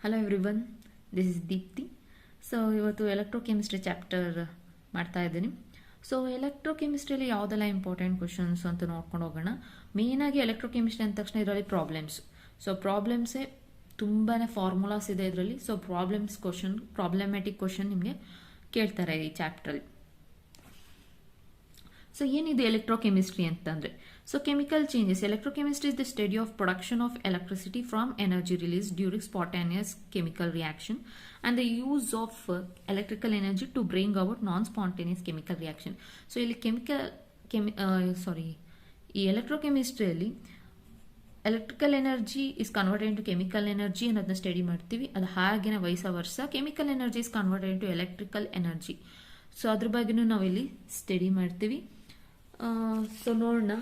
Hello everyone, this is Deepti. So ಇವತ್ತು electrochemistry chapter ಮಾಡ್ತಾ ಇದ್ದೀನಿ. ಸೊ ಎಲೆಕ್ಟ್ರೋಕೆಮಿಸ್ಟ್ರಿಯಲ್ಲಿ ಯಾವುದೆಲ್ಲ ಇಂಪಾರ್ಟೆಂಟ್ ಕ್ವಶನ್ಸ್ ಅಂತ ನೋಡ್ಕೊಂಡು ಹೋಗೋಣ. ಮೇಯ್ನಾಗಿ ಎಲೆಕ್ಟ್ರೋಕೆಮಿಸ್ಟ್ರಿ ಅಂದ ತಕ್ಷಣ ಇದರಲ್ಲಿ ಪ್ರಾಬ್ಲಮ್ಸ್. ಸೊ ಪ್ರಾಬ್ಲಮ್ಸೇ ತುಂಬಾ ಫಾರ್ಮುಲಾಸ್ ಇದೆ ಇದರಲ್ಲಿ. ಸೊ ಪ್ರಾಬ್ಲಮ್ಯಾಟಿಕ್ ಕ್ವಶನ್ ನಿಮಗೆ ಕೇಳ್ತಾರೆ ಈ ಚಾಪ್ಟ್ರಲ್ಲಿ. ಸೊ ಏನಿದೆ ಎಲೆಕ್ಟ್ರೋಕೆಮಿಸ್ಟ್ರಿ ಅಂತಂದರೆ, so chemical changes. Electrochemistry is the study of production of electricity from energy release during spontaneous chemical reaction and the use of electrical energy to bring about non-spontaneous chemical reaction. So ಇಲ್ಲಿ ಈ ಎಲೆಕ್ಟ್ರೋಕೆಮಿಸ್ಟ್ರಿಯಲ್ಲಿ electrical energy is converted into chemical energy ಅನ್ನೋದನ್ನ study ಮಾಡ್ತೀವಿ. ಅದು ಹಾಗೇನೆ vice versa chemical energy is converted into electrical energy. So ಅದ್ರ ಬಗ್ಗೆನೂ ನಾವಿಲ್ಲಿ ಸ್ಟಡಿ ಮಾಡ್ತೀವಿ. ಸೊ ನೋಡೋಣ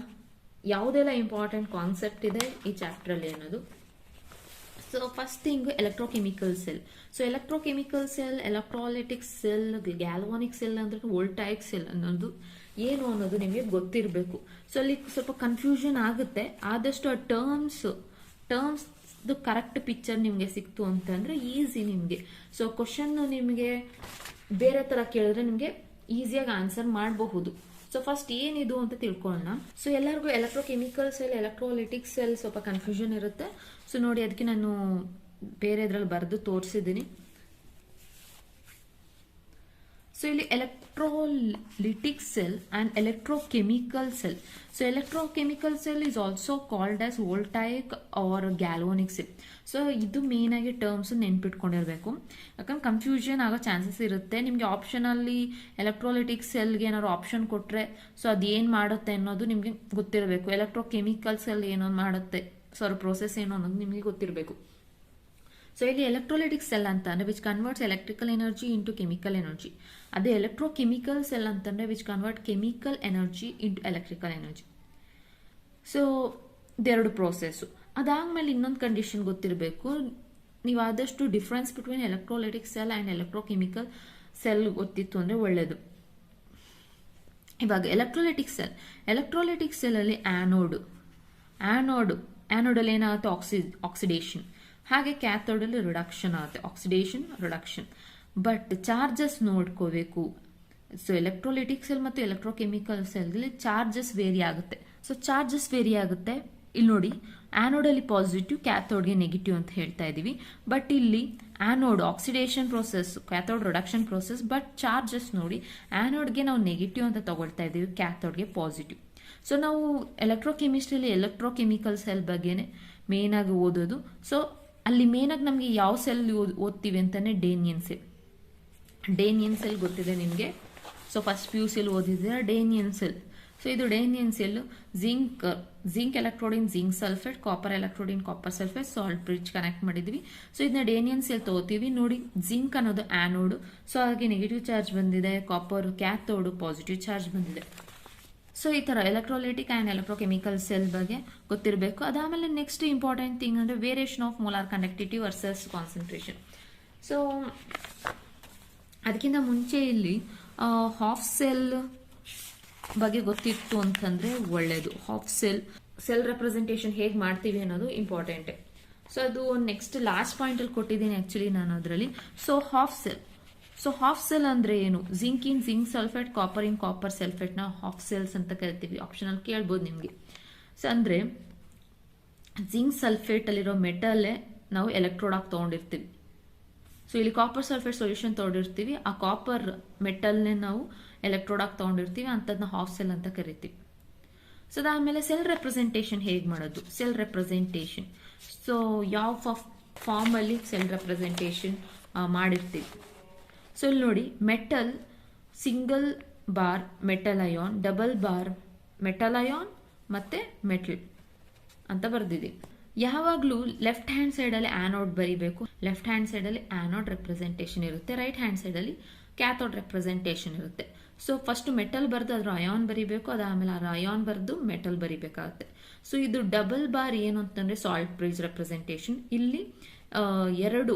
ಯಾವುದೆಲ್ಲ ಇಂಪಾರ್ಟೆಂಟ್ ಕಾನ್ಸೆಪ್ಟ್ ಇದೆ ಈ ಚಾಪ್ಟ್ರಲ್ಲಿ ಅನ್ನೋದು. So first thing electrochemical cell. So electrochemical cell, electrolytic cell, galvanic cell ಅಂದ್ರೆ ವೋಲ್ಟಾಯಿಕ್ ಸೆಲ್ ಅನ್ನೋದು ಏನು ಅನ್ನೋದು ನಿಮಗೆ ಗೊತ್ತಿರಬೇಕು. ಸೊ ಅಲ್ಲಿ ಸ್ವಲ್ಪ ಕನ್ಫ್ಯೂಷನ್ ಆಗುತ್ತೆ. ಆದಷ್ಟು ಆ ಟರ್ಮ್ಸ್ ಕರೆಕ್ಟ್ ಪಿಕ್ಚರ್ ನಿಮಗೆ ಸಿಕ್ತು ಅಂತಂದ್ರೆ ಈಸಿ ನಿಮಗೆ. ಸೊ ಕ್ವಶನ್ ನಿಮಗೆ ಬೇರೆ ತರ ಕೇಳಿದ್ರೆ ನಿಮಗೆ ಈಸಿಯಾಗಿ ಆನ್ಸರ್ ಮಾಡಬಹುದು. ಸೊ ಫಸ್ಟ್ ಏನಿದು ಅಂತ ತಿಳ್ಕೊಳ್ಳೋಣ. ಸೊ ಎಲ್ಲರಿಗೂ ಎಲೆಕ್ಟ್ರೋಕೆಮಿಕಲ್ ಸೆಲ್, ಎಲೆಕ್ಟ್ರೋಲಿಟಿಕ್ ಸೆಲ್ ಸ್ವಲ್ಪ ಕನ್ಫ್ಯೂಷನ್ ಇರುತ್ತೆ. ಸೊ ನೋಡಿ, ಅದಕ್ಕೆ ನಾನು ಬೇರೆ ಇದ್ರಲ್ಲಿ ಬರೆದು ತೋರಿಸಿದ್ದೀನಿ. ಸೊ ಇಲ್ಲಿ electrolytic cell and electrochemical cell. So electrochemical cell is also called as voltaic or galvanic cell. So ಇದು ಮೇನ್ ಆಗಿ ಟರ್ಮ್ಸ್ ನೆನ್ಪಿಟ್ಕೊಂಡಿರ್ಬೇಕು, ಯಾಕಂದ್ರೆ ಕನ್ಫ್ಯೂಷನ್ ಆಗೋ ಚಾನ್ಸಸ್ ಇರುತ್ತೆ. ನಿಮಗೆ ಆಪ್ಷನಲ್ಲಿ ಎಲೆಕ್ಟ್ರೋಲಿಟಿಕ್ ಸೆಲ್ಗೆ ಏನಾದ್ರು ಆಪ್ಷನ್ ಕೊಟ್ಟರೆ ಸೊ ಅದೇನು ಮಾಡುತ್ತೆ ಅನ್ನೋದು ನಿಮಗೆ ಗೊತ್ತಿರಬೇಕು. ಎಲೆಕ್ಟ್ರೋಕೆಮಿಕಲ್ ಸೆಲ್ ಏನೋ ಮಾಡುತ್ತೆ, ಸೊ ಪ್ರೋಸೆಸ್ ಏನು ಅನ್ನೋದು ನಿಮಗೆ ಗೊತ್ತಿರಬೇಕು. ಸೊ ಇಲ್ಲಿ ಎಲೆಕ್ಟ್ರೋಲಿಟಿಕ್ ಸೆಲ್ ಅಂತಂದ್ರೆ which converts electrical energy into chemical energy. ಅದೇ ಎಲೆಕ್ಟ್ರೋಕೆಮಿಕಲ್ ಸೆಲ್ ಅಂತಂದ್ರೆ which convert chemical energy into electrical energy. So ಇದೆರಡು ಪ್ರೋಸೆಸ್ಸು. ಅದಾದ್ಮೇಲೆ ಇನ್ನೊಂದು ಕಂಡೀಷನ್ ಗೊತ್ತಿರಬೇಕು. ನೀವು ಆದಷ್ಟು difference between electrolytic cell and electrochemical cell ಗೊತ್ತಿತ್ತು ಅಂದರೆ ಒಳ್ಳೆಯದು. ಇವಾಗ ಎಲೆಕ್ಟ್ರೋಲಿಟಿಕ್ ಸೆಲ್ ಅಲ್ಲಿ ಆ್ಯನೋಡಲ್ಲಿ ಏನಾಗುತ್ತೆ, ಆಕ್ಸಿಡೇಷನ್. ಹಾಗೆ ಕ್ಯಾಥೋಡಲ್ಲಿ ರಿಡಕ್ಷನ್ ಆಗುತ್ತೆ, ಆಕ್ಸಿಡೇಷನ್ ರಿಡಕ್ಷನ್. ಬಟ್ ಚಾರ್ಜಸ್ ನೋಡ್ಕೋಬೇಕು. ಸೊ ಎಲೆಕ್ಟ್ರೋಲಿಟಿಕ್ ಸೆಲ್ ಮತ್ತು ಎಲೆಕ್ಟ್ರೋಕೆಮಿಕಲ್ ಸೆಲ್ಗೆ ಚಾರ್ಜಸ್ ವೇರಿ ಆಗುತ್ತೆ. ಸೊ ಚಾರ್ಜಸ್ ವೇರಿ ಆಗುತ್ತೆ. ಇಲ್ಲಿ ನೋಡಿ, ಆ್ಯನೋಡಲ್ಲಿ ಪಾಸಿಟಿವ್, ಕ್ಯಾಥೋಡ್ಗೆ ನೆಗೆಟಿವ್ ಅಂತ ಹೇಳ್ತಾ ಇದೀವಿ. ಬಟ್ ಇಲ್ಲಿ anode oxidation process, cathode reduction process. But charges ನೋಡಿ, ಆ್ಯನೋಡ್ಗೆ ನಾವು ನೆಗೆಟಿವ್ ಅಂತ ತಗೊಳ್ತಾ ಇದ್ದೀವಿ, ಕ್ಯಾಥೋಡ್ಗೆ ಪಾಸಿಟಿವ್. ಸೊ ನಾವು ಎಲೆಕ್ಟ್ರೋಕೆಮಿಸ್ಟ್ರಿಯಲ್ಲಿ ಎಲೆಕ್ಟ್ರೋಕೆಮಿಕಲ್ ಸೆಲ್ ಬಗ್ಗೆನೇ ಮೇನ್ ಆಗಿ ಓದೋದು. ಸೊ ಅಲ್ಲಿ ಮೇನಾಗಿ ನಮಗೆ ಯಾವ ಸೆಲ್ ಓದ್ತೀವಿ ಅಂತಾನೆ ಡೇನಿಯನ್ ಸೆಲ್ ಗೊತ್ತಿದೆ ನಿಮಗೆ. ಸೊ ಫಸ್ಟ್ PUC ಓದಿದ್ರೆ ಡೇನಿಯನ್ ಸೆಲ್. ಸೊ ಇದು Daniell cell zinc electrode in zinc sulphate, copper electrode in copper sulphate, salt bridge connect ಮಾಡಿದ್ವಿ. ಸೊ ಇದನ್ನ ಡೇನಿಯನ್ ಸೆಲ್ ತಗೋತೀವಿ. ನೋಡಿ, ಜಿಂಕ್ ಅನ್ನೋದು ಆ್ಯನೋಡ್, ಸೊ ಹಾಗೆ ನೆಗೆಟಿವ್ ಚಾರ್ಜ್ ಬಂದಿದೆ. ಕಾಪರ್ ಕ್ಯಾಥೋಡ್, ಪಾಸಿಟಿವ್ ಚಾರ್ಜ್ ಬಂದಿದೆ. ಸೊ ಈ ಥರ ಎಲೆಕ್ಟ್ರೋಲಿಟಿಕ್ ಆ್ಯಂಡ್ ಎಲೆಕ್ಟ್ರೋಕೆಮಿಕಲ್ ಸೆಲ್ ಬಗ್ಗೆ ಗೊತ್ತಿರಬೇಕು. ಅದಾದಮೇಲೆ ನೆಕ್ಸ್ಟ್ ಇಂಪಾರ್ಟೆಂಟ್ ಥಿಂಗ್ ಅಂದರೆ variation of molar conductivity versus concentration. So ಅದಕ್ಕಿಂತ ಮುಂಚೆ ಇಲ್ಲಿ ಹಾಫ್ ಸೆಲ್ ಬಗ್ಗೆ ಗೊತ್ತಿತ್ತು ಅಂತಂದರೆ ಒಳ್ಳೆಯದು. ಹಾಫ್ ಸೆಲ್ ರೆಪ್ರೆಸೆಂಟೇಷನ್ ಹೇಗೆ ಮಾಡ್ತೀವಿ ಅನ್ನೋದು ಇಂಪಾರ್ಟೆಂಟೇ. ಸೊ ಅದು ನೆಕ್ಸ್ಟ್ ಲಾಸ್ಟ್ ಪಾಯಿಂಟಲ್ಲಿ ಕೊಟ್ಟಿದ್ದೀನಿ ಆ್ಯಕ್ಚುಲಿ ನಾನು ಅದರಲ್ಲಿ. ಸೊ ಹಾಫ್ ಸೆಲ್ ಅಂದ್ರೆ ಏನು? ಜಿಂಕ್ ಇನ್ ಜಿಂಕ್ ಸಲ್ಫೇಟ್, ಕಾಪರ್ ಇನ್ ಕಾಪರ್ ಸಲ್ಫೇಟ್ ನ ಹಾಫ್ ಸೆಲ್ಸ್ ಅಂತ ಕರಿತೀವಿ. ಆಪ್ಷನಲ್ ಕೇಳ್ಬೋದು ನಿಮಗೆ. ಸೊ ಅಂದ್ರೆ ಜಿಂಕ್ ಸಲ್ಫೇಟ್ ಅಲ್ಲಿರೋ ಮೆಟಲ್ಲೇ ನಾವು ಎಲೆಕ್ಟ್ರೋಡ್ ಆಗಿ ತಗೊಂಡಿರ್ತೀವಿ. ಸೊ ಇಲ್ಲಿ ಕಾಪರ್ ಸಲ್ಫೇಟ್ ಸೊಲ್ಯೂಷನ್ ತಗೊಂಡಿರ್ತೀವಿ, ಆ ಕಾಪರ್ ಮೆಟಲ್ನೇ ನಾವು ಎಲೆಕ್ಟ್ರೋಡ್ ಆಗಿ ತಗೊಂಡಿರ್ತೀವಿ, ಅಂಥದ್ನ ಹಾಫ್ ಸೆಲ್ ಅಂತ ಕರಿತೀವಿ. ಸೊ ಅದಾದ್ಮೇಲೆ ಸೆಲ್ ರೆಪ್ರೆಸೆಂಟೇಷನ್ ಹೇಗೆ ಮಾಡೋದು? ಸೆಲ್ ರೆಪ್ರೆಸೆಂಟೇಷನ್ ಸೊ ಯಾವ ಫಾರ್ಮ್ ಅಲ್ಲಿ ಸೆಲ್ ರೆಪ್ರೆಸೆಂಟೇಷನ್ ಮಾಡಿರ್ತೀವಿ. ಸೊ ಇಲ್ಲಿ ನೋಡಿ, metal single bar metal ion, double bar metal ion ಮತ್ತೆ ಮೆಟಲ್ ಅಂತ ಬರ್ದಿದೆ. ಯಾವಾಗಲೂ ಲೆಫ್ಟ್ ಹ್ಯಾಂಡ್ ಸೈಡ್ ಅಲ್ಲಿ ಆ್ಯನೋಡ್ ಬರೀಬೇಕು. ಲೆಫ್ಟ್ ಹ್ಯಾಂಡ್ ಸೈಡ್ ಅಲ್ಲಿ ಆ್ಯನೋಡ್ ರೆಪ್ರೆಸೆಂಟೇಷನ್ ಇರುತ್ತೆ, ರೈಟ್ ಹ್ಯಾಂಡ್ ಸೈಡ್ ಅಲ್ಲಿ ಕ್ಯಾಥೋಡ್ ರೆಪ್ರೆಸೆಂಟೇಷನ್ ಇರುತ್ತೆ. ಸೊ ಫಸ್ಟ್ ಮೆಟಲ್ ಬರೆದು ಅದ್ರ ಅಯಾನ್ ಬರೀಬೇಕು, ಅದಾದ್ಮೇಲೆ ಅದ್ರ ಅಯಾನ್ ಬರೆದು ಮೆಟಲ್ ಬರೀಬೇಕಾಗುತ್ತೆ. ಸೊ ಇದು ಡಬಲ್ ಬಾರ್ ಏನು ಅಂತಂದ್ರೆ ಸಾಲ್ಟ್ ಬ್ರಿಡ್ಜ್ ರೆಪ್ರೆಸೆಂಟೇಷನ್. ಇಲ್ಲಿ ಎರಡು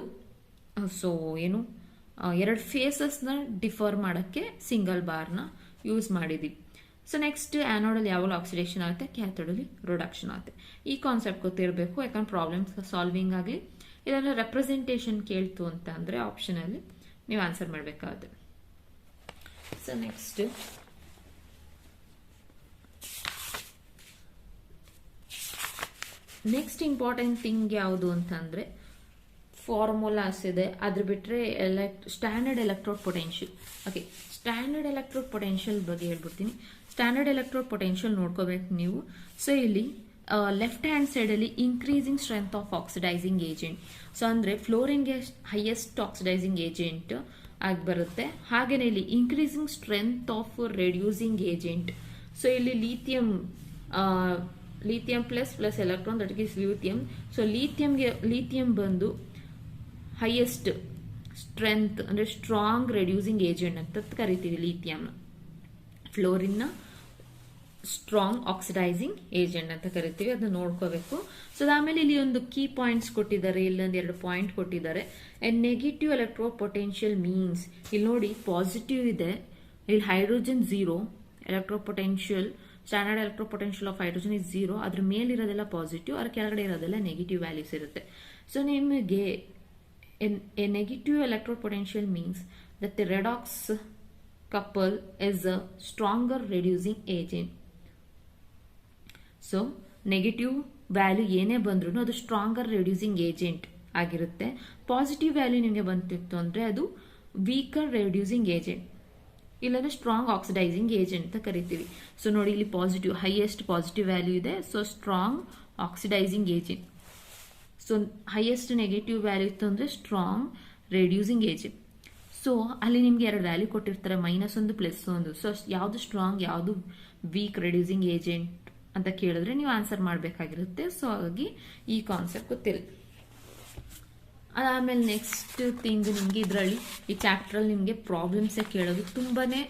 ಫೇಸಸ್ನ ಡಿಫರ್ ಮಾಡೋಕ್ಕೆ ಸಿಂಗಲ್ ಬಾರ್ನ ಯೂಸ್ ಮಾಡಿದ್ದೀವಿ. ಸೊ ನೆಕ್ಸ್ಟ್ ಆ್ಯನೋಡಲ್ಲಿ ಯಾವಾಗಲೂ ಆಕ್ಸಿಡೇಷನ್ ಆಗುತ್ತೆ, ಕ್ಯಾಥೋಡಲ್ಲಿ ರಿಡಕ್ಷನ್ ಆಗುತ್ತೆ. ಈ ಕಾನ್ಸೆಪ್ಟ್ ಗೊತ್ತಿರಬೇಕು, ಯಾಕಂದ್ರೆ ಪ್ರಾಬ್ಲಮ್ಸ್ ಸಾಲ್ವಿಂಗ್ ಆಗಲಿ ಇಲ್ಲಾಂದ್ರೆ ರೆಪ್ರೆಸೆಂಟೇಷನ್ ಕೇಳ್ತು ಅಂತ ಅಂದರೆ ಆಪ್ಷನಲ್ಲಿ ನೀವು ಆನ್ಸರ್ ಮಾಡಬೇಕಾಗುತ್ತೆ. ಸೊ ನೆಕ್ಸ್ಟ್ ಇಂಪಾರ್ಟೆಂಟ್ ಥಿಂಗ್ ಯಾವುದು ಅಂತಂದರೆ ಫಾರ್ಮುಲಾಸ್ ಇದೆ. ಅದ್ರ ಬಿಟ್ಟರೆ standard electrode potential. Okay, standard electrode potential ಬಗ್ಗೆ ಹೇಳ್ಬಿಡ್ತೀನಿ. ಸ್ಟ್ಯಾಂಡರ್ಡ್ ಎಲೆಕ್ಟ್ರೋಡ್ ಪೊಟೆನ್ಷಿಯಲ್ ನೋಡ್ಕೋಬೇಕು ನೀವು. ಸೊ ಇಲ್ಲಿ ಲೆಫ್ಟ್ ಹ್ಯಾಂಡ್ ಸೈಡಲ್ಲಿ increasing strength of oxidising agent. So ಅಂದರೆ ಫ್ಲೋರಿನ್ಗೆ ಹೈಯೆಸ್ಟ್ ಆಕ್ಸಿಡೈಸಿಂಗ್ ಏಜೆಂಟ್ ಆಗಿ ಬರುತ್ತೆ. ಹಾಗೆಯೇ ಇಲ್ಲಿ increasing strength of reducing agent. So ಇಲ್ಲಿ lithium plus electron that is lithium. So lithium ಬಂದು ಹೈಯೆಸ್ಟ್ ಸ್ಟ್ರೆಂತ್ ಅಂದರೆ ಸ್ಟ್ರಾಂಗ್ ರೆಡ್ಯೂಸಿಂಗ್ ಏಜೆಂಟ್ ಅಂತ ಕರಿತೀವಿ ಲಿಥಿಯಂನ. ಫ್ಲೋರಿನ್ನ ಸ್ಟ್ರಾಂಗ್ ಆಕ್ಸಿಡೈಸಿಂಗ್ ಏಜೆಂಟ್ ಅಂತ ಕರಿತೀವಿ, ಅದನ್ನ ನೋಡ್ಕೋಬೇಕು. ಸೊ ಆಮೇಲೆ ಇಲ್ಲಿ ಒಂದು ಕೀ ಪಾಯಿಂಟ್ಸ್ ಕೊಟ್ಟಿದ್ದಾರೆ, ಇಲ್ಲೊಂದು 2 ಪಾಯಿಂಟ್ ಕೊಟ್ಟಿದ್ದಾರೆ. ನೆಗೆಟಿವ್ ಎಲೆಕ್ಟ್ರೋ ಪೊಟೆನ್ಷಿಯಲ್ ಮೀನ್ಸ್ ಇಲ್ಲಿ ನೋಡಿ ಪಾಸಿಟಿವ್ ಇದೆ, ಇಲ್ಲಿ hydrogen 0, electro potential standard electro potential of hydrogen is 0. ಅದ್ರ ಮೇಲಿರೋದೆಲ್ಲ ಪಾಸಿಟಿವ್, ಅದ್ರ ಕೆಳಗಡೆ ಇರೋದೆಲ್ಲ ನೆಗೆಟಿವ್ ವ್ಯಾಲ್ಯೂಸ್ ಇರುತ್ತೆ. ಸೊ ನಿಮಗೆ a negative electrode potential means that the redox couple is a stronger reducing agent. So negative value ಏನೇ ಬಂದ್ರೂ ಅದು ಸ್ಟ್ರಾಂಗರ್ ರೆಡ್ಯೂಸಿಂಗ್ ಏಜೆಂಟ್ ಆಗಿರುತ್ತೆ. ಪಾಸಿಟಿವ್ ವ್ಯಾಲ್ಯೂ ನಿಮಗೆ ಬಂತಿತ್ತು ಅಂದರೆ ಅದು ವೀಕರ್ ರೆಡ್ಯೂಸಿಂಗ್ ಏಜೆಂಟ್, ಇಲ್ಲಾಂದ್ರೆ ಸ್ಟ್ರಾಂಗ್ ಆಕ್ಸಿಡೈಸಿಂಗ್ ಏಜೆಂಟ್ ಅಂತ ಕರಿತೀವಿ. ಸೊ ನೋಡಿ ಇಲ್ಲಿ ಪಾಸಿಟಿವ್ ಹೈಯೆಸ್ಟ್ ಪಾಸಿಟಿವ್ ವ್ಯಾಲ್ಯೂ ಇದೆ, so strong oxidising agent. So highest negative value ಇತ್ತು ಅಂದರೆ ಸ್ಟ್ರಾಂಗ್ ರೆಡ್ಯೂಸಿಂಗ್ ಏಜೆಂಟ್. ಸೊ ಅಲ್ಲಿ ನಿಮ್ಗೆ 2 ವ್ಯಾಲ್ಯೂ ಕೊಟ್ಟಿರ್ತಾರೆ, -1 +1. ಸೊ ಯಾವುದು ಸ್ಟ್ರಾಂಗ್ ಯಾವುದು ವೀಕ್ ರೆಡ್ಯೂಸಿಂಗ್ ಏಜೆಂಟ್ ಅಂತ ಕೇಳಿದ್ರೆ ನೀವು ಆನ್ಸರ್ ಮಾಡಬೇಕಾಗಿರುತ್ತೆ. ಸೊ ಹಾಗಾಗಿ ಈ ಕಾನ್ಸೆಪ್ಟ್ ಗೊತ್ತಿಲ್ಲ. ಅದಾದಮೇಲೆ ನೆಕ್ಸ್ಟ್ ಥಿಂಗ್ ನಿಮಗೆ ಇದರಲ್ಲಿ ಈ ಚಾಪ್ಟ್ರಲ್ಲಿ ನಿಮಗೆ ಪ್ರಾಬ್ಲಮ್ಸೇ ಕೇಳೋದು. ತುಂಬಾನೇ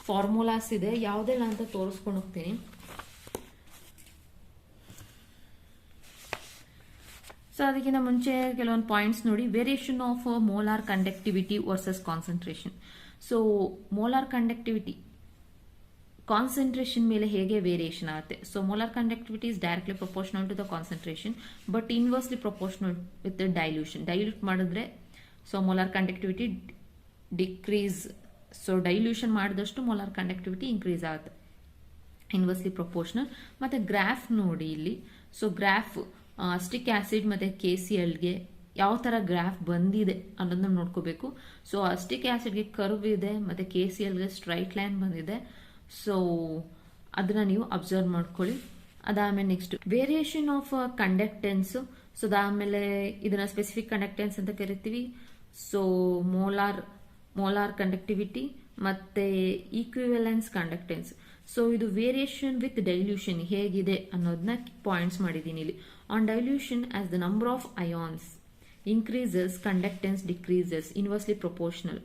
ಫಾರ್ಮುಲಾಸ್ ಇದೆ, ಯಾವುದೆಲ್ಲ ಅಂತ ತೋರಿಸ್ಕೊಂಡು ಹೋಗ್ತೀನಿ. ಸೊ ಅದಕ್ಕಿಂತ ಮುಂಚೆ ಕೆಲವೊಂದು ಪಾಯಿಂಟ್ಸ್ ನೋಡಿ. Variation of molar conductivity versus concentration. So molar conductivity concentration ಮೇಲೆ ಹೇಗೆ ವೇರಿಯೇಷನ್ ಆಗುತ್ತೆ. So molar conductivity is directly proportional to the concentration but inversely proportional with the dilution. Dilute ಮಾಡಿದ್ರೆ so molar conductivity decrease. So dilution ಮಾಡಿದಷ್ಟು molar conductivity increase ಆಗುತ್ತೆ, inversely proportional. ಮತ್ತೆ graph ನೋಡಿ ಇಲ್ಲಿ. So graph ಅಸ್ಟಿಕ್ acid ಮತ್ತೆ KClಗೆ ಯಾವ ತರ graph ಬಂದಿದೆ ಅನ್ನೋದನ್ನ ನೋಡ್ಕೋಬೇಕು. ಸೊ ಅಸ್ಟಿಕ್ ಆಸಿಡ್ಗೆ ಕರ್ವ್ ಇದೆ, ಮತ್ತೆ KClಗೆ ಸ್ಟ್ರೈಟ್ ಲೈನ್ ಬಂದಿದೆ. ಸೊ ಅದನ್ನ ನೀವು ಅಬ್ಸರ್ವ್ ಮಾಡ್ಕೊಳ್ಳಿ. ಅದಾದ್ಮೇಲೆ next variation of conductance. So ಅದಾದ್ಮೇಲೆ ಇದನ್ನ ಸ್ಪೆಸಿಫಿಕ್ ಕಂಡಕ್ಟೆನ್ಸ್ ಅಂತ ಕರಿತೀವಿ. ಸೊ ಮೋಲಾರ್ ಕಂಡಕ್ಟಿವಿಟಿ ಮತ್ತೆ ಈಕ್ವಿವೆಲೆನ್ಸ್ ಕಂಡಕ್ಟೆನ್ಸ್. ಸೊ ಇದು ವೇರಿಯೇಷನ್ ವಿತ್ ಡೈಲ್ಯೂಷನ್ ಹೇಗಿದೆ ಅನ್ನೋದನ್ನ ಪಾಯಿಂಟ್ಸ್ ಮಾಡಿದ್ದೀನಿ ಇಲ್ಲಿ. On dilution as the number of ions increases, conductance decreases, inversely proportional.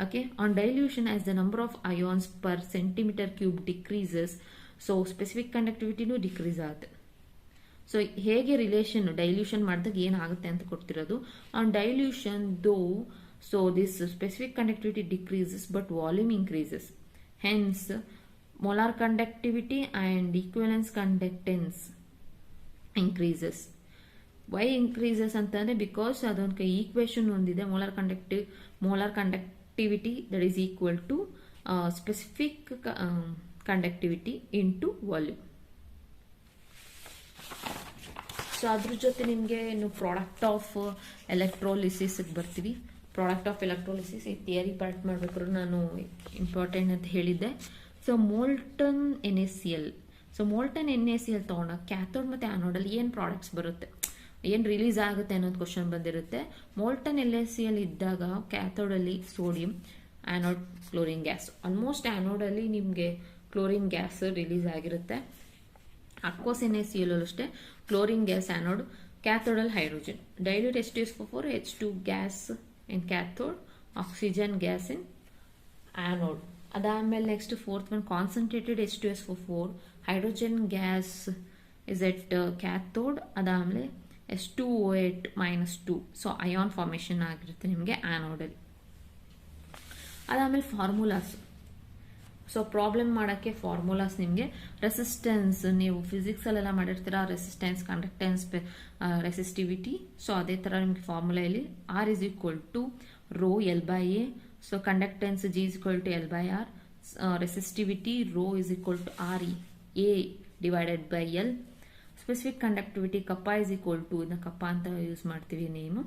Okay, on dilution as the number of ions per centimeter cube decreases, so specific conductivity no decrease ಆಗುತ್ತೆ. So ಹೇಗೆ relation dilution ಮಾಡಿದಾಗ ಏನಾಗುತ್ತೆ ಅಂತ ಕೊಡ್ತಿರೋದು. On dilution ದೋ so this specific conductivity decreases but volume increases, hence molar conductivity and equivalence conductance increases. Why increases ಅಂತಂದ್ರೆ because ಅದೊಂದು equation ಒಂದಿದೆ, molar conductivity that is equal to specific conductivity into volume. So ಅದ್ರ ಜೊತೆ ನಿಮಗೆ ಇನ್ನು product of electrolysis ಬರ್ತೀವಿ. Product of electrolysis ಈ theory part ಮಾಡ್ಬೇಕಾದ್ರೆ ನಾನು ಇಂಪಾರ್ಟೆಂಟ್ ಅಂತ ಹೇಳಿದ್ದೆ. So molten NaCl. So molten NaCl ತಗೊಂಡಾಗ ಕ್ಯಾಥೋಡ್ ಮತ್ತು ಆ್ಯನೋಡಲ್ಲಿ ಏನು ಪ್ರಾಡಕ್ಟ್ಸ್ ಬರುತ್ತೆ, ಏನು ರಿಲೀಸ್ ಆಗುತ್ತೆ ಅನ್ನೋದು ಕ್ವಶನ್ ಬಂದಿರುತ್ತೆ. ಮೋಲ್ಟನ್ NaCl ಇದ್ದಾಗ ಕ್ಯಾಥೋಡಲ್ಲಿ sodium, anode chlorine gas. Almost ಆ್ಯನೋಡಲ್ಲಿ ನಿಮಗೆ ಕ್ಲೋರಿನ್ ಗ್ಯಾಸ್ ರಿಲೀಸ್ ಆಗಿರುತ್ತೆ. ಅಕ್ವಸ್ NaCl ಅಷ್ಟೇ ಕ್ಲೋರಿನ್ ಗ್ಯಾಸ್ ಆ್ಯನೋಡ್, ಕ್ಯಾಥೋಡಲ್ hydrogen. Dilute H2SO4 H2 gas in cathode, oxygen gas in anode. ಅದಾದಮೇಲೆ next fourth one concentrated H2SO4 hydrogen gas is at cathode. ಅದಾದಮೇಲೆ H2O8 -2 so ion formation ಆಗಿರುತ್ತೆ ನಿಮಗೆ ಆ್ಯನೋಡಲ್ಲಿ. ಅದಾದಮೇಲೆ so problem ಮಾಡೋಕ್ಕೆ formulas ನಿಮಗೆ resistance, ನೀವು ಫಿಸಿಕ್ಸಲ್ಲೆಲ್ಲ ಮಾಡಿರ್ತೀರಾ ರೆಸಿಸ್ಟೆನ್ಸ್, ಕಂಡಕ್ಟೆನ್ಸ್, ರೆಸಿಸ್ಟಿವಿಟಿ. ಸೊ ಅದೇ ಥರ ನಿಮಗೆ ಫಾರ್ಮುಲಾ ಇಲ್ಲಿ R is equal to rho L by A. So conductance G is equal to L by R, resistivity rho is equal to RE A divided by L. Specific conductivity kappa is equal to, ಇದನ್ನ ಕಪ್ಪ ಅಂತ use ಮಾಡ್ತೀವಿ name,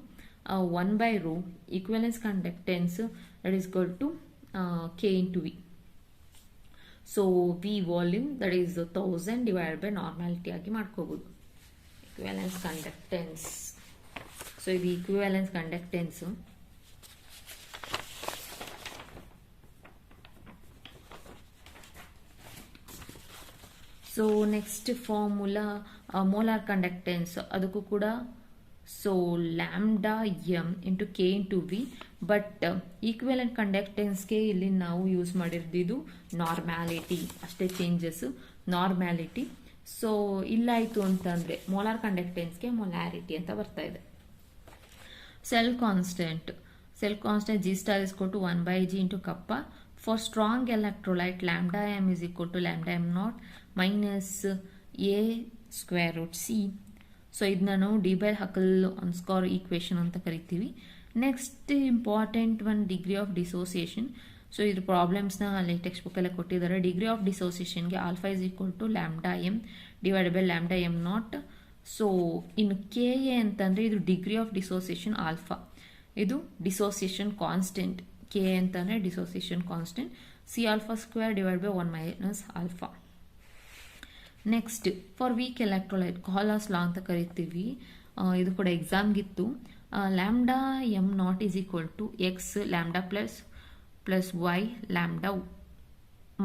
1 by rho. Equivalence conductance that is equal to K into V. So V volume that is 1000 divided by normality ಆಗಿ ಮಾಡ್ಕೋಬಹುದು. Equivalence conductance. So ಇದು equivalence conductance. So next formula molar conductance, ಅದಕ್ಕೂ ಕೂಡ so lambda M into K into V. But equivalent ಕಂಡಕ್ಟೆನ್ಸ್ಗೆ ಇಲ್ಲಿ ನಾವು use ಮಾಡಿರ್ದಿದ್ದು normality, ಅಷ್ಟೇ ಚೇಂಜಸ್, ನಾರ್ಮ್ಯಾಲಿಟಿ. ಸೊ ಇಲ್ಲಾಯಿತು ಅಂತಂದರೆ ಮೋಲಾರ್ ಕಂಡಕ್ಟೆನ್ಸ್ಗೆ ಮೊಲಾರಿಟಿ ಅಂತ ಬರ್ತಾ ಇದೆ. Cell constant G star is equal to 1 by G into kappa. For strong electrolyte, lambda m is equal to lambda m naught minus a square root c. So ಇದನ್ನ ನಾವು Debye Huckel Onsager equation ಅಂತ ಕರಿತೀವಿ. Next important one, degree of dissociation. So ಇದ್ರ ಪ್ರಾಬ್ಲಮ್ಸ್ನ ಅಲ್ಲಿ ಟೆಕ್ಸ್ಟ್ ಬುಕ್ಕಲ್ಲೇ ಕೊಟ್ಟಿದ್ದಾರೆ. ಡಿಗ್ರಿ ಆಫ್ ಡಿಸೋಸಿಯೇಷನ್ಗೆ alpha is equal to lambda M divided by lambda M naught. So ಇನ್ನು ಕೆ ಎ ಅಂತಂದರೆ ಇದು ಡಿಗ್ರಿ ಆಫ್ ಡಿಸೋಸಿಯೇಷನ್ ಆಲ್ಫಾ, ಇದು ಡಿಸೋಸಿಯೇಷನ್ ಕಾನ್ಸ್ಟೆಂಟ್. ಕೆ ಅಂತಂದರೆ dissociation constant, C alpha square divide by 1 minus alpha. Next for weak electrolyte, ಕಾಲಾಸ್ law ಅಂತ ಕರಿತೀವಿ, ಇದು ಕೂಡ ಎಕ್ಸಾಮ್ಗಿತ್ತು. Lambda M naught is equal to X lambda plus Y lambda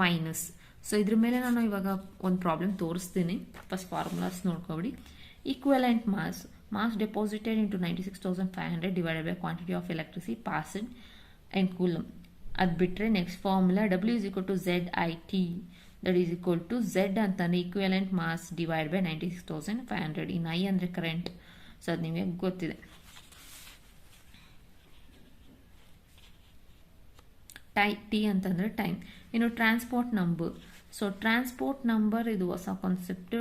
minus. So ಇದ್ರ ಮೇಲೆ ನಾನು ಇವಾಗ ಒಂದು ಪ್ರಾಬ್ಲಮ್ ತೋರಿಸ್ತೀನಿ. ಫಸ್ಟ್ ಫಾರ್ಮುಲಾಸ್ ನೋಡ್ಕೊಬಿಡಿ. Equivalent mass deposited into 96,500 divided by quantity of electricity passed in coulomb. ಅದು ಬಿಟ್ಟರೆ next formula W is equal to ZIT, that is equal to Z ಅಂತಾನೆ ಈಕ್ವಲೆಂಟ್ ಮಾಸ್ ಡಿವೈಡ್ ಬೈ 96,500. ಇನ್ನು I ಅಂದರೆ current, so ಅದು ನಿಮಗೆ ಗೊತ್ತಿದೆ. T ಅಂತಂದರೆ time. ಇನ್ನು transport number, so transport number ಇದು ಹೊಸ concept.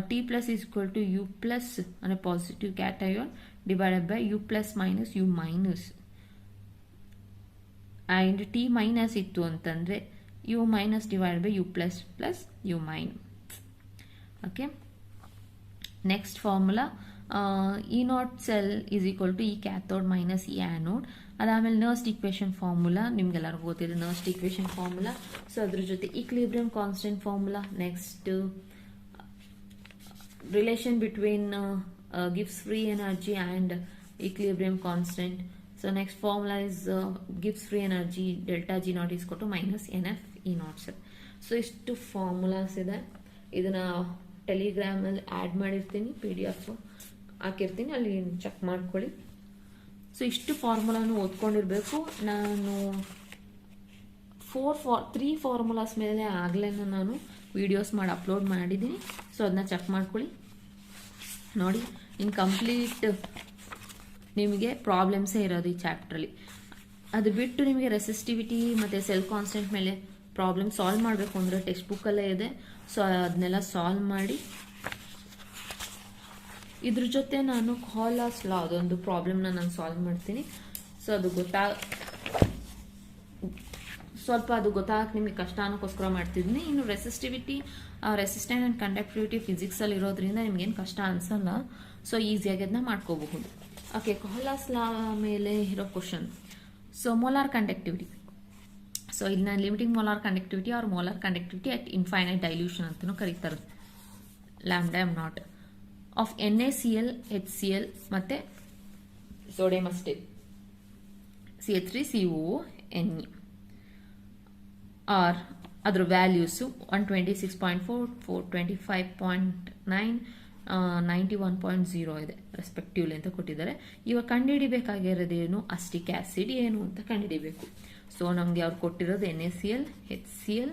T plus is equal to U plus and a positive cation divided by U plus minus U minus. And T minus ittu antandre U minus divided by U plus plus U minus. Okay. Next formula, E naught cell is equal to E cathode minus E anode. ಅದಾದಮೇಲೆ Nernst equation formula ನಿಮ್ಗೆಲ್ಲರಿಗೂ ಗೊತ್ತಿದೆ, Nernst equation formula. So ಅದ್ರ ಜೊತೆ equilibrium constant formula. Next relation between Gibbs free energy and equilibrium constant. So next formula is Gibbs free energy delta G naught is equal to minus NF E naught cell. So ಇಷ್ಟು formulas ಇದೆ. ಇದನ್ನ ಟೆಲಿಗ್ರಾಮಲ್ಲಿ add ಮಾಡಿರ್ತೀನಿ, PDF ಹಾಕಿರ್ತೀನಿ, ಅಲ್ಲಿ check ಮಾಡ್ಕೊಳ್ಳಿ. So ಇಷ್ಟು ಫಾರ್ಮುಲಾನು ಓದ್ಕೊಂಡಿರಬೇಕು. ನಾನು 3 formulas ಮೇಲೆ ಆಗಲೇ ನಾನು ವಿಡಿಯೋಸ್ ಮಾಡಿ ಅಪ್ಲೋಡ್ ಮಾಡಿದ್ದೀನಿ. ಸೊ ಅದನ್ನ ಚೆಕ್ ಮಾಡ್ಕೊಳ್ಳಿ, ನೋಡಿ. ಇನ್ ಕಂಪ್ಲೀಟ್ ನಿಮಗೆ ಪ್ರಾಬ್ಲಮ್ಸೇ ಇರೋದು ಈ ಚಾಪ್ಟ್ರಲ್ಲಿ. ಅದು ಬಿಟ್ಟು ನಿಮಗೆ ರೆಸಿಸ್ಟಿವಿಟಿ ಮತ್ತು ಸೆಲ್ ಕಾನ್ಸ್ಟೆಂಟ್ ಮೇಲೆ ಪ್ರಾಬ್ಲಮ್ ಸಾಲ್ವ್ ಮಾಡಬೇಕು ಅಂದರೆ ಟೆಕ್ಸ್ಟ್ ಬುಕ್ಕಲ್ಲೇ ಇದೆ. ಸೊ ಅದನ್ನೆಲ್ಲ ಸಾಲ್ವ್ ಮಾಡಿ, ಇದ್ರ ಜೊತೆ ನಾನು ಕಾಲಾಸ್ ಲಾ ಅದೊಂದು ಪ್ರಾಬ್ಲಮ್ನ ನಾನು ಸಾಲ್ವ್ ಮಾಡ್ತೀನಿ. ಸೊ ಅದು ಸ್ವಲ್ಪ ಅದು ಗೊತ್ತಾಗಕ್ಕೆ ನಿಮಗೆ ಕಷ್ಟ ಅನ್ನೋಕ್ಕೋಸ್ಕರ ಮಾಡ್ತಿದ್ದೀನಿ. ಇನ್ನು ರೆಸಿಸ್ಟಿವಿಟಿ, ರೆಸಿಸ್ಟೆಂಟ್ ಆ್ಯಂಡ್ ಕಂಡಕ್ಟಿವಿಟಿ ಫಿಸಿಕ್ಸಲ್ಲಿ ಇರೋದ್ರಿಂದ ನಿಮ್ಗೇನು ಕಷ್ಟ ಅನಿಸಲ್ಲ. ಸೊ ಈಸಿಯಾಗಿ ಅದನ್ನ ಮಾಡ್ಕೋಬಹುದು. ಓಕೆ, ಕಾಲಾಸ್ ಲಾ ಮೇಲೆ ಇರೋ question. So molar conductivity, so ಇದನ್ನ limiting molar conductivity or molar conductivity at infinite dilution ಅಂತಲೂ ಕರೀತಾರೆ. Lambda M naught of NaCl HCl ಮತ್ತು ಸೋಡಿಯಂ ಅಷ್ಟೇ CH3COO Ne ಆರ್ ಅದರ ವ್ಯಾಲ್ಯೂಸು 126.4, 425.9, 91.0 ಇದೆ ರೆಸ್ಪೆಕ್ಟಿವ್ಲಿ ಅಂತ ಕೊಟ್ಟಿದ್ದಾರೆ. ಇವಾಗ ಕಂಡುಹಿಡಿಬೇಕಾಗಿರೋದೇನು, ಅಸ್ಟಿಕ್ ಆ್ಯಸಿಡ್ ಏನು ಅಂತ ಕಂಡುಹಿಡಿಬೇಕು. ಸೊ ನಮಗೆ ಅವ್ರು ಕೊಟ್ಟಿರೋದು NaCl HCl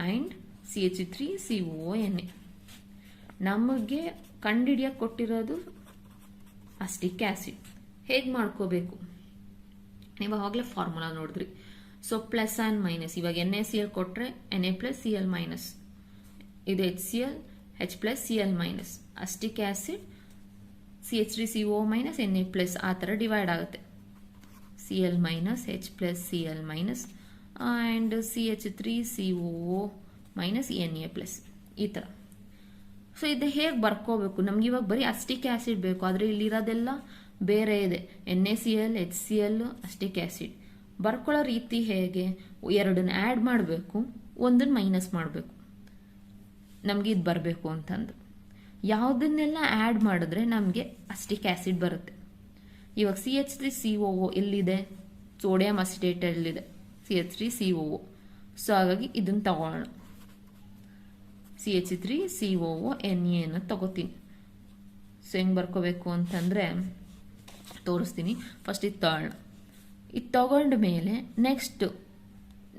ಆ್ಯಂಡ್ CH3COO. ನಮಗೆ ಕಂಡುಹಿಡಿಯಕ್ಕೆ ಕೊಟ್ಟಿರೋದು ಅಸ್ಟಿಕ್ ಆ್ಯಸಿಡ್. ಹೇಗೆ ಮಾಡ್ಕೋಬೇಕು, ನೀವು ಆವಾಗಲೇ ಫಾರ್ಮುಲಾ ನೋಡಿದ್ರಿ. ಸೊ ಪ್ಲಸ್ ಆ್ಯಂಡ್ ಮೈನಸ್, ಇವಾಗ NaCl ಕೊಟ್ಟರೆ Na ಪ್ಲಸ್ Cl ಮೈನಸ್, ಇದು HCl H plus Cl minus, ಅಸ್ಟಿಕ್ acid CH3CO minus Na plus, ಆ ಥರ ಡಿವೈಡ್ ಆಗುತ್ತೆ. Cl minus H plus Cl minus and CH3COO minus Na plus, ಈ ಥರ. So ಇದು ಹೇಗೆ ಬರ್ಕೋಬೇಕು, ನಮ್ಗೆ ಇವಾಗ ಬರೀ ಅಸ್ಟಿಕ್ ಆ್ಯಸಿಡ್ ಬೇಕು, ಆದರೆ ಇಲ್ಲಿರೋದೆಲ್ಲ ಬೇರೆ ಇದೆ, NaCl HCl ಅಸ್ಟಿಕ್ ಆ್ಯಸಿಡ್. ಬರ್ಕೊಳ್ಳೋ ರೀತಿ ಹೇಗೆ, ಎರಡನ್ನ ಆ್ಯಡ್ ಮಾಡಬೇಕು, ಒಂದನ್ನು ಮೈನಸ್ ಮಾಡಬೇಕು, ನಮಗೆ ಇದು ಬರಬೇಕು ಅಂತಂದು. ಯಾವುದನ್ನೆಲ್ಲ ಆ್ಯಡ್ ಮಾಡಿದ್ರೆ ನಮಗೆ ಅಸ್ಟಿಕ್ ಆ್ಯಸಿಡ್ ಬರುತ್ತೆ. ಇವಾಗ CH3COO ಎಲ್ಲಿದೆ, ಸೋಡಿಯಂ ಅಸಿಟೇಟ್ ಎಲ್ಲಿದೆ, CH3COO. ಸೊ ಹಾಗಾಗಿ ಇದನ್ನು ತಗೊಳ್ಳೋಣ, CH3COO Na ತಗೋತೀನಿ. ಸೊ ಹೆಂಗೆ ಬರ್ಕೋಬೇಕು ಅಂತಂದರೆ ತೋರಿಸ್ತೀನಿ. ಫಸ್ಟ್ ಇದು ತಗೊಳ್ಳೋಣ. ಇದು ತಗೊಂಡ ಮೇಲೆ ನೆಕ್ಸ್ಟ್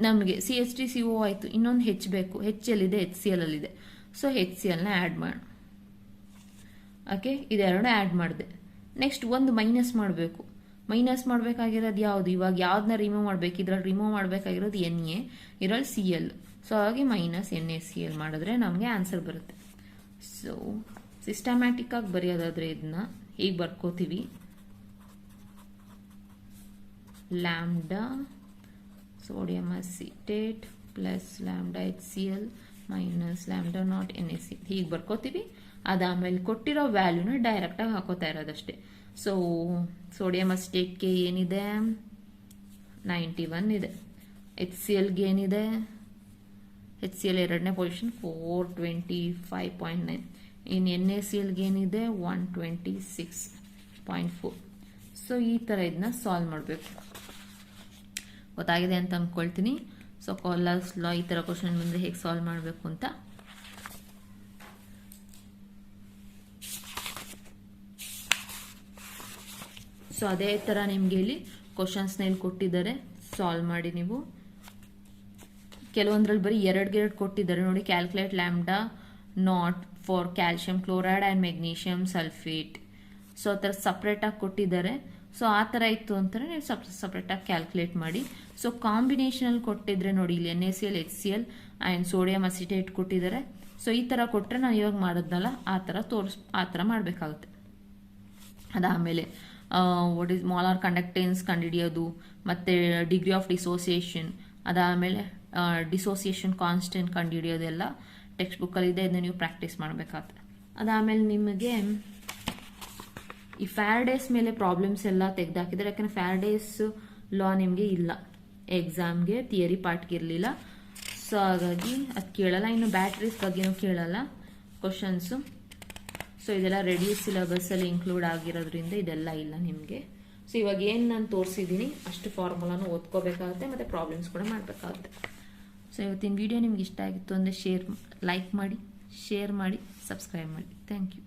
ನಮಗೆ CH3CO ಆಯಿತು, ಇನ್ನೊಂದು H ಬೇಕು, H ಎಲ್ಲಿದೆ, HCl ಅಲ್ಲಿದೆ. ಸೊ HClನ ಆ್ಯಡ್ ಮಾಡೋಣ. ಓಕೆ, ಇದೆರಡು ಆ್ಯಡ್ ಮಾಡಿದೆ. ನೆಕ್ಸ್ಟ್ ಒಂದು ಮೈನಸ್ ಮಾಡಬೇಕು. ಮೈನಸ್ ಮಾಡಬೇಕಾಗಿರೋದು ಯಾವುದು, ಇವಾಗ ಯಾವ್ದನ್ನ ರಿಮೂವ್ ಮಾಡಬೇಕು, ಇದ್ರಲ್ಲಿ ರಿಮೂವ್ ಮಾಡಬೇಕಾಗಿರೋದು Na, ಇದರಲ್ಲಿ Cl. ಸೊ ಹಾಗೆ ಮೈನಸ್ NaCl ಮಾಡಿದ್ರೆ ನಮಗೆ ಆನ್ಸರ್ ಬರುತ್ತೆ. ಸೊ ಸಿಸ್ಟಮ್ಯಾಟಿಕ್ ಆಗಿ ಬರೆಯೋದಾದ್ರೆ ಇದನ್ನ ಹೀಗೆ ಬರ್ಕೋತೀವಿ, lambda sodium acetate plus lambda HCl minus lambda naught NaCl, ಹೀಗೆ ಬರ್ಕೋತೀವಿ. ಅದಾದಮೇಲೆ ಕೊಟ್ಟಿರೋ ವ್ಯಾಲ್ಯೂನ ಡೈರೆಕ್ಟಾಗಿ ಹಾಕೋತಾ ಇರೋದಷ್ಟೇ. ಸೊ ಸೋಡಿಯಂ ಅಸಿಟೇಟ್ಗೆ ಏನಿದೆ 91 ಇದೆ, HClಗೆ ಏನಿದೆ, HCl ಎರಡನೇ ಪೊಸಿಷನ್ 425.9, ಇನ್ನು NaClಗೆ ಏನಿದೆ 126.4. ಸೊ ಈ ಥರ ಇದನ್ನ ಸಾಲ್ವ್ ಮಾಡಬೇಕು. ಗೊತ್ತಾಗಿದೆ ಅಂತ ಅಂದ್ಕೊಳ್ತೀನಿ. ಸೊ ಕಾಲರ್ಸ್ ಲಾ ಈ ಥರ ಕ್ವಶನ್ ಬಂದರೆ ಹೇಗೆ ಸಾಲ್ವ್ ಮಾಡಬೇಕು ಅಂತ. ಸೊ ಅದೇ ಥರ ನಿಮಗೆ ಇಲ್ಲಿ ಕ್ವಶನ್ಸ್ನ ಇಲ್ಲಿ ಕೊಟ್ಟಿದ್ದಾರೆ, ಸಾಲ್ವ್ ಮಾಡಿ ನೀವು. ಕೆಲವೊಂದ್ರಲ್ಲಿ ಬರೀ ಎರಡು ಕೊಟ್ಟಿದ್ದಾರೆ ನೋಡಿ, calculate lambda not for calcium chloride and magnesium sulphate. So ಆ ಥರ ಸಪ್ರೇಟಾಗಿ ಕೊಟ್ಟಿದ್ದಾರೆ. ಸೊ ಆ ಥರ ಇತ್ತು ಅಂತಾರೆ ನೀವು ಸಪ್ರೇಟಾಗಿ ಕ್ಯಾಲ್ಕುಲೇಟ್ ಮಾಡಿ. ಸೊ ಕಾಂಬಿನೇಷನಲ್ಲಿ ಕೊಟ್ಟಿದ್ರೆ ನೋಡಿ, ಇಲ್ಲಿ NaCl HCl and sodium acetate ಕೊಟ್ಟಿದ್ದಾರೆ. ಸೊ ಈ ಥರ ಕೊಟ್ಟರೆ ನಾವು ಇವಾಗ ಮಾಡಿದ್ನಲ್ಲ ಆ ಥರ ಮಾಡಬೇಕಾಗುತ್ತೆ. ಅದಾದಮೇಲೆ ವಾಟ್ ಈಸ್ ಮಾಲಾರ್ ಕಂಡಕ್ಟೆನ್ಸ್ ಕಂಡುಹಿಡಿಯೋದು, ಮತ್ತು ಡಿಗ್ರಿ ಆಫ್ ಡಿಸೋಸಿಯೇಷನ್, ಅದಾದಮೇಲೆ ಡಿಸೋಸಿಯೇಷನ್ ಕಾನ್ಸ್ಟೆಂಟ್ ಕಂಡುಹಿಡಿಯೋದೆಲ್ಲ ಟೆಕ್ಸ್ಟ್ ಬುಕ್ಕಲ್ಲಿದೆ, ಇದನ್ನ ನೀವು ಪ್ರಾಕ್ಟೀಸ್ ಮಾಡಬೇಕಾಗುತ್ತೆ. ಅದಾದಮೇಲೆ ನಿಮಗೆ ಈ ಫ್ಯಾರಡೇಸ್ ಮೇಲೆ ಪ್ರಾಬ್ಲಮ್ಸ್ ಎಲ್ಲ ತೆಗೆದಾಕಿದ್ದಾರೆ, ಯಾಕಂದರೆ ಫ್ಯಾರಡೇಸ್ ಲಾ ನಿಮಗೆ ಇಲ್ಲ ಎಕ್ಸಾಮ್ಗೆ, ಥಿಯರಿ ಪಾರ್ಟ್ಗೆ ಇರಲಿಲ್ಲ. ಸೊ ಹಾಗಾಗಿ ಅದು ಕೇಳಲ್ಲ. ಇನ್ನು ಬ್ಯಾಟ್ರೀಸ್ ಬಗ್ಗೆನೂ ಕೇಳಲ್ಲ ಕ್ವಶನ್ಸು. ಸೊ ಇದೆಲ್ಲ ರೆಡ್ಯೂಸ್ ಸಿಲೆಬಸ್ಸಲ್ಲಿ ಇನ್ಕ್ಲೂಡ್ ಆಗಿರೋದ್ರಿಂದ ಇದೆಲ್ಲ ಇಲ್ಲ ನಿಮಗೆ. ಸೊ ಇವಾಗ ಏನು ನಾನು ತೋರಿಸಿದ್ದೀನಿ ಅಷ್ಟು ಫಾರ್ಮುಲಾನು ಓದ್ಕೋಬೇಕಾಗುತ್ತೆ ಮತ್ತು ಪ್ರಾಬ್ಲಮ್ಸ್ ಕೂಡ ಮಾಡಬೇಕಾಗುತ್ತೆ. ಸೊ ಇವತ್ತಿನ ವಿಡಿಯೋ ನಿಮ್ಗೆ ಇಷ್ಟ ಆಗಿತ್ತು ಅಂದರೆ ಲೈಕ್ ಮಾಡಿ, ಶೇರ್ ಮಾಡಿ, ಸಬ್ಸ್ಕ್ರೈಬ್ ಮಾಡಿ. Thank you.